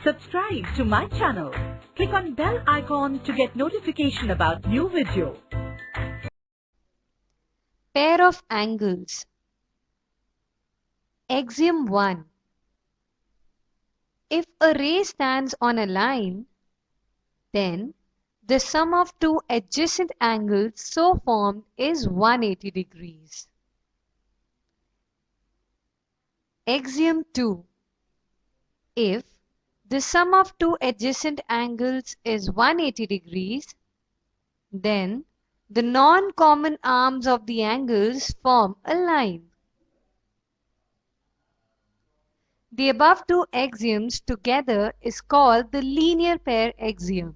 Subscribe to my channel. Click on bell icon to get notification about new video. Pair of angles. Axiom 1. If a ray stands on a line, then the sum of two adjacent angles so formed is 180 degrees. Axiom 2. If the sum of two adjacent angles is 180 degrees, then the non-common arms of the angles form a line. The above two axioms together is called the linear pair axiom.